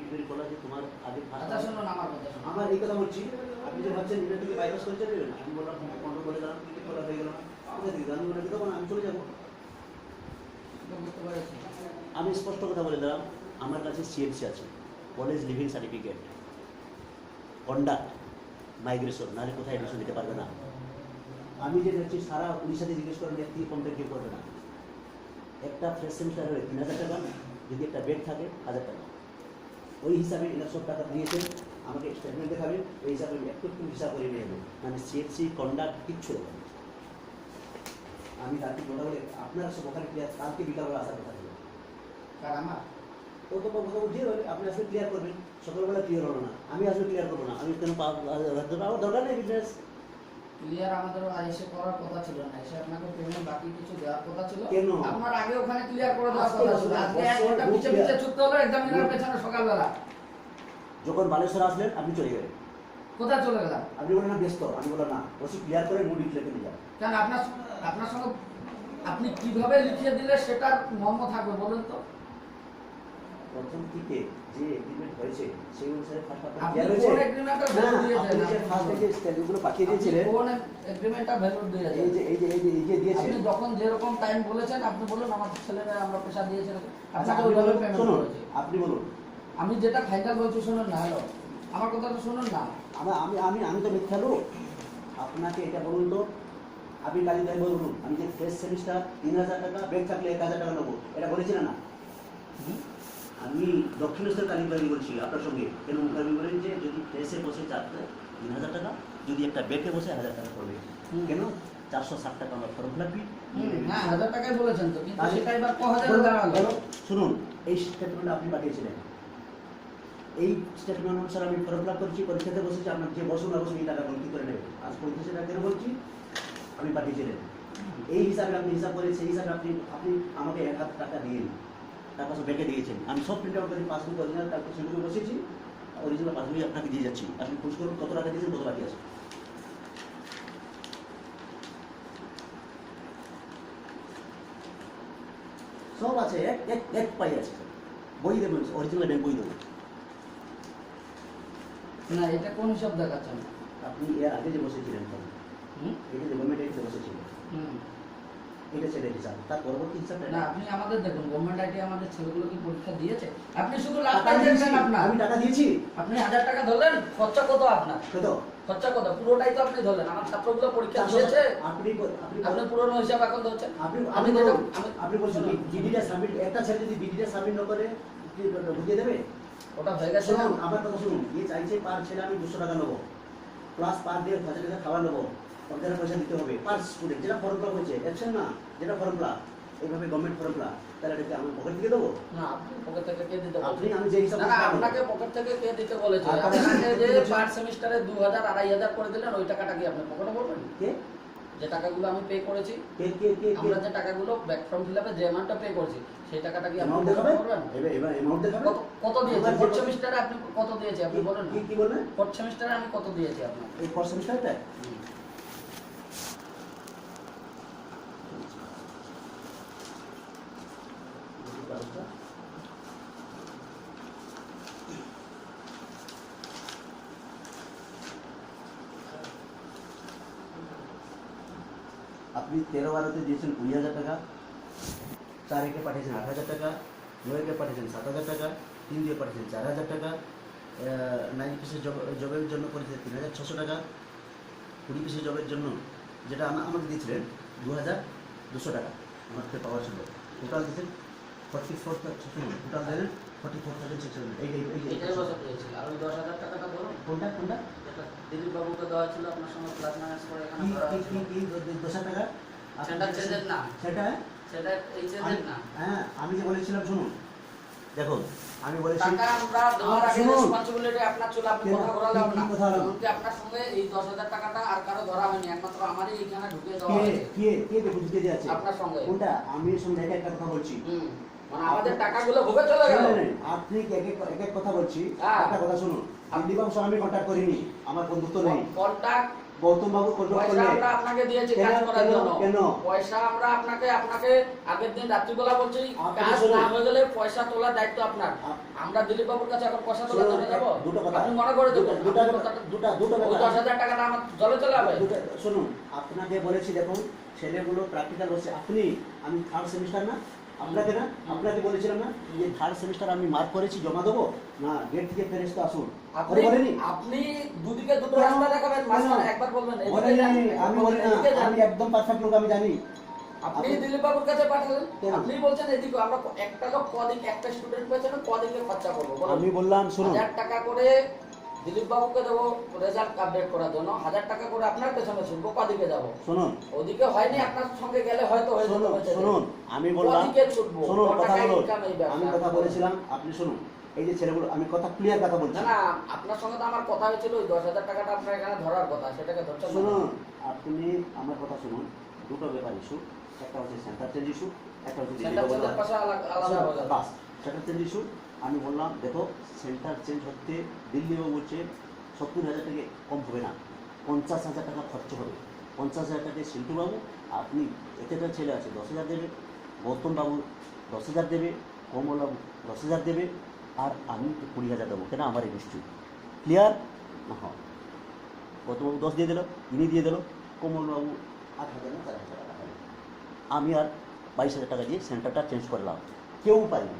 Depend করলো যে তোমার আগে আচ্ছা শুনুন আমার কথা শুনুন। আমার এই কথা বলছি, আপনি যে ভাবছেন এটা থেকে বাইপাস করে চলে যাবেন, আমি বললাম কন্ট্রোল করে দিলাম, টিকিট করা হয়ে গেল না, কোথা থেকে আমি ওটাকে দেবো না, আমি চলে যাবো। বুঝতে পেরেছি। আমি স্পষ্ট কথা বলে দিলাম, আমার কাছে সিএমসি আছে, college living certificate, conduct, migration, নাহলে কোথায় অ্যাডমিশন দিতে পারবে না। আমি যেটা হচ্ছে সারা উড়িষ্যাতে জিজ্ঞেস করেন এক থেকে কমপ্লেন কেউ করবে না। একটা ফ্রেশ সেমিস্টার হলে 3000 টাকা, যদি একটা বেড থাকে 1000 টাকা। ওই হিসাবে এরা সব টাকা দিয়েছেন, আমাকে স্টেটমেন্ট দেখাবেন, ওই হিসাবে আমি একটু হিসাব করে নিয়ে নেব, মানে সিএসসি কন্ডাক্ট কিচ্ছু দেবেন। আমি রাত্রি কথা বলে আপনারা সব ওখানে ক্লিয়ার, কালকে বিকালবেলা আসার কথা ছিল। কার আমার? তো কথা বুঝিয়ে বলে আপনি আসলে ক্লিয়ার করবেন, সকালবেলা ক্লিয়ার হলো না, আমি আসলে ক্লিয়ার করবো না, আমি কেন আমার দরকার নেই বিজনেস। ক্লিয়ার আমাদের এসে করার কথা ছিল না, এসে আপনাকে পেমেন্ট বাকি কিছু দেওয়ার কথা ছিল। কেন? আপনার আগে ওখানে ক্লিয়ার করে দেওয়ার কথা ছিল। আজকে 1 ঘন্টা পিছে পিছে ছুটতে হলো এক্সামিনার পেছনে সকালবেলা। যখন বালেশ্বর আসলেন আপনি চলে গেলেন, কোথায় চলে গেলাম? আপনি বলেন না ব্যস্ত, আমি বললাম না, ওসি ক্লিয়ার করে মুড লিখে নিয়ে যান। কেন আপনার সঙ্গে আপনি কিভাবে লিখিয়ে দিলে সেটার মর্ম থাকবে বলুন তো? প্রথম থেকে যে এগ্রিমেন্ট হয়েছে সেই অনুসারে ফার্স্ট আপনি ক্লিয়ার হয়েছে। কোন এগ্রিমেন্টটা ভ্যালু দিয়েছেন? আপনি যে ফার্স্ট যে স্ট্যান্ডগুলো পাঠিয়ে দিয়েছিলেন, কোন এগ্রিমেন্টটা ভ্যালু দিয়েছেন? এই যে দিয়েছেন, আপনি যখন যেরকম টাইম বলেছেন আপনি বলুন আমার ছেলেরা আমরা পেশা দিয়েছি, আচ্ছা আপনাকে আপনি ওইভাবে বলুন, পেমেন্ট শুনুন করেছি। আপনি বলুন। আমি যেটা ফাইনাল বলছি শুনুন না, হ্যালো আমার কথাটা শুনুন না। আমি তো মিথ্যা লোক, আপনাকে এটা বলুন তো, আপনি কালী ভাই বলুন, আমি যে ফ্রেশ সেমিস্টার 3000 টাকা, ব্রেক থাকলে 1000 টাকা নেবো, এটা বলেছিলেন না? আমি দক্ষিণেশ্বর কালী ভাই বলছি আপনার সঙ্গে, কেন মুখার্জি বলেন যে যদি ফ্রেশে বসে 3000 টাকা, যদি একটা বেডে বসে 1000 টাকা পড়বে। কেন? 460 টাকা আমার ফর্ম ফিল আপ ফি। হ্যাঁ 1000 টাকাই বলেছেন তো, কিন্তু সেটা এবার 1000 দাঁড়ালো। শুনুন, এই স্টেটমেন্ট আপনি পাঠিয়েছিলেন, এই স্টেটমেন্ট অনুসারে আমি ফর্ম ফিল আপ করছি, পরীক্ষাতে বসেছি, আপনার যে বসুন না বসুন এই টাকা গণতি করে নেবে। আজ 35 টাকা কেন বলছি, আমি পাঠিয়েছিলেন এই হিসাবে, আপনি হিসাব করে সেই হিসাবে আপনি আমাকে 1000 টাকা দিন, টাকা সব ব্যাংকে দিয়েছেন। আমি সব প্রিন্ট আউট করে পাসবুক অরিজিনাল তারপর সেগুলো বসেছি, অরিজিনাল পাসবুক আপনাকে দিয়ে যাচ্ছি, আপনি খোঁজ করুন কত টাকা দিয়েছেন, কত বাকি আছে। সব আছে, এক পাই আছে, বই দেবেন, অরিজিনাল ব্যাংক বই দেবেন। না এটা কোন হিসাব দেখাচ্ছেন? আপনি এর আগে যে বসেছিলেন, এটা যে গভর্নমেন্ট আইডিতে বসেছিলেন, এটা ছেলে হিসাব, তার পরবর্তী হিসাবটা না আপনি আমাদের দেখুন গভর্নমেন্ট আইডি আমাদের ছেলেগুলো কি পরীক্ষা দিয়েছে? আপনি শুধু লাস্টটা দেখবেন আপনার। আমি টাকা দিয়েছি, আপনি 1000 টাকা ধরলেন, খরচা কত আপনার? কত খরচা কত? পুরোটাই তো আপনি ধরলেন। আমার ছাত্রগুলো পরীক্ষা দিয়েছে, আপনি আপনি পুরনো হিসাব এখন ধরছেন। আপনি বলছেন বিডিটা সাবমিট, একটা ছেলে যদি বিডিটা সাবমিট না করে ঢুকিয়ে দেবে? ওটা হয়ে গেছে। শুনুন আমার কথা শুনুন, যে চাইছে পার ছেলে আমি 200 টাকা নেবো, প্লাস পার ডে 1000 টাকা খাওয়া নেবো, ওদের পয়সা দিতে হবে পার স্টুডেন্ট, যেটা ফর্মুলা হয়েছে দেখছেন না, যেটা ফর্মুলা এইভাবে গভর্নমেন্ট ফর্মুলা, তাহলে এটাকে আমি পকেট থেকে দেবো? না আপনি পকেট থেকে কে দিতে আপনি বলেছেন? আমি যে হিসাব না আপনাকে পকেট থেকে কে দিতে বলেছে? আপনাকে যে পার সেমিস্টারে 2000 2500 করে দিলেন, ওই টাকাটা কি আপনি পকেটে ভরবেন? কে যে টাকাগুলো আমি পে করেছি, কে কে কে আমরা যে টাকাগুলো ব্যাক ফর্ম ফিলআপে যে অ্যামাউন্টটা পে করেছি সেই টাকাটা কি আপনি অ্যামাউন্ট পকেটে দেখাবেন? ভরবেন? এবার অ্যামাউন্ট দেখাবেন? কত দিয়েছে ফোর্থ সেমিস্টারে? আপনি কত দিয়েছে আপনি বলেন না। কি বললেন? ফোর্থ সেমিস্টারে আমি কত দিয়েছি আপনাকে? এই ফোর্থ সেমিস্টারটা আপনি 13-12-তে দিয়েছেন 20,000 টাকা, 4 একে পাঠিয়েছেন 8,000 টাকা, 9 একে পাঠিয়েছেন 7,000 টাকা, 3 দিয়ে পাঠিয়েছেন 4,000 টাকা, 9 পিসের জবের জন্য করেছেন 3,600 টাকা, 20 পিসের জবের জন্য যেটা আমাকে দিয়েছিলেন 2,200 টাকা আমার থেকে পাওয়া ছিল, টোটাল দিয়েছেন 44,600, টোটাল দেন 44,600। এটাই বসে দিয়েছিল। আর ওই 10,000 টাকাটা ধরুন, কোনটা যেটা দিলীপ বাবুকে দেওয়া ছিল আপনার সঙ্গে প্লাস মাইনাস করে এখানে ধরা হয়েছিল। 10,000 টাকা সেটা চেঞ্জের না, সেটা সেটা এই চেঞ্জের না। হ্যাঁ আমি যে বলেছিলাম শুনুন, দেখুন আমি বলেছি টাকা আমরা দেওয়ার আগে শুনুন, রেসপন্সিবিলিটি আপনার ছিল, আপনি কথা বলালেন না। কথা বললাম? এমনকি আপনার সঙ্গে এই 10,000 টাকাটা আর কারো ধরা হয়নি, একমাত্র আমারই এখানে ঢুকিয়ে দেওয়া কে হয়েছে কে কে বুঝতে দিয়ে আছে আপনার সঙ্গে। কোনটা? আমি সঙ্গে একটা কথা বলছি, মানে আমাদের টাকাগুলো ভোগে চলে গেল। আপনি এক কথা বলছি, হ্যাঁ। একটা কথা শুনুন, দিলীপ বাবুর সঙ্গে আমি কন্ট্যাক্ট করিনি, আমার বন্ধুত্ব নেই। কন্টাক্ট গৌতম বাবু কন্ট্রোল পয়সা করলে আমরা আপনাকে দিয়েছি কেন, কাজ করার কেন, জন্য। কেন? পয়সা আমরা আপনাকে আগের দিন রাত্রিবেলা বলছি আপনি কাজ শুনুন। না হয়ে গেলে পয়সা তোলার দায়িত্ব আপনার। আমরা দিলীপ বাবুর কাছে এখন পয়সা তোলার জন্য যাবো? দুটো কথা আপনি মনে করে দেবেন দুটো আপনি কথাটা- দুটো ওই ব্যাপার 10,000 টাকাটা আমার জলে চলে যাবে। শুনুন, আপনাকে বলেছি দেখুন ছেলেগুলো প্র্যাকটিক্যাল বলছে, আপনি আমি থার্ড সেমিস্টার না আপনাকে না আপনাকে বলেছিলাম না যে থার্ড সেমিস্টার আমি মার্ক করেছি জমা দেবো না গেট থেকে ফেরেস্তা আসুন আপনি বলেনি আপনি দুদিকে দুটো কেন? রাস্তা দেখাবেন, মাঝখানে কেন? একবার বলবেন এদিকে বলেনি, যান, আমি বলি না, এদিকে যান। আমি একদম পারফেক্ট লোক, আমি জানি। আপনি দিলীপ বাবুর কাছে পাঠালেন, কেন? আপনি বলছেন এদিকে আমরা একটা লোক কদিন একটা স্টুডেন্ট পেছনে কদিকে খরচা করবো বলুন? আমি বললাম শুনুন 1000 টাকা করে দিলীপ বাবুকে দেবো রেজাল্ট আপডেট করার জন্য, 1000 টাকা করে আপনার পেছনে শুনবো, কদিকে যাবো? শুনুন ওদিকে হয়নি, আপনার সঙ্গে গেলে হয়তো হয়ে যেত শুনুন বেঁচে যেত। শুনুন আমি বললাম কদিকে ছুটবো? শুনুন ক কথা টাকা বলুন income এই ব্যবসা? আমি কথা বলেছিলাম আপনি শুনুন এই যে ছেলেগুলো আমি কথা ক্লিয়ার কথা বলছি না না, আপনার সঙ্গে তো আমার কথা হয়েছিল ওই 10,000 টাকাটা আপনার এখানে ধরার কথা, সেটাকে ধরছেন না। শুনুন আপনি আমার কথা শুনুন দুটো ব্যাপার ইস্যু একটা হচ্ছে সেন্টার চেঞ্জ ইস্যু একটা হচ্ছে সেন্টার চেঞ্জের পাশে আলাদা হয়ে যাবে। বাস সেন্টার চেঞ্জ ইস্যু আমি বললাম দেখো সেন্টার চেঞ্জ হতে দিল্লিবাবু বলছে 70,000 থেকে কম হবে না 50,000 টাকা খরচ হবে 50,000 টাকা শিল্টুবাবু আপনি এতেটা ছেলে আছে 10,000 দেবে গৌতম বাবু 10,000 দেবে কমলবাবু 10,000 দেবে আর আমি 20,000 দেবো কেন আমার এই নিশ্চয়ই ক্লিয়ার না হ্যাঁ গৌতমবাবু 10 দিয়ে দিল ইনি দিয়ে দিল কমলবাবু 8,000 না 4,000 টাকা দেবে। আমি আর 22,000 টাকা দিয়ে সেন্টারটা চেঞ্জ করলাম কেউ পারিনি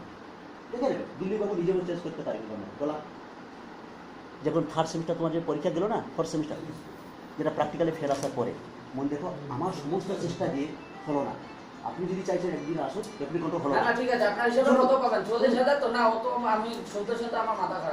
দেখে নেবে দিল্লিবাবু নিজেও চেঞ্জ করতে পারিনি বলা যখন থার্ড সেমিস্টার তোমার যে পরীক্ষা দিল না ফোর্থ সেমিস্টার যেটা প্র্যাকটিক্যালি ফেল আসার পরে মনে দেখো আমার সমস্ত চেষ্টা দিয়ে হলো না আপনি যদি চাইছেন একদিন আসুন এপ্রিল কন্ট্রোল হলো না না না ঠিক আছে, আপনার হিসেবে কত পাবেন? 40,000 তো না, অত আমি শুনতে শুনতে আমার মাথা খারাপ।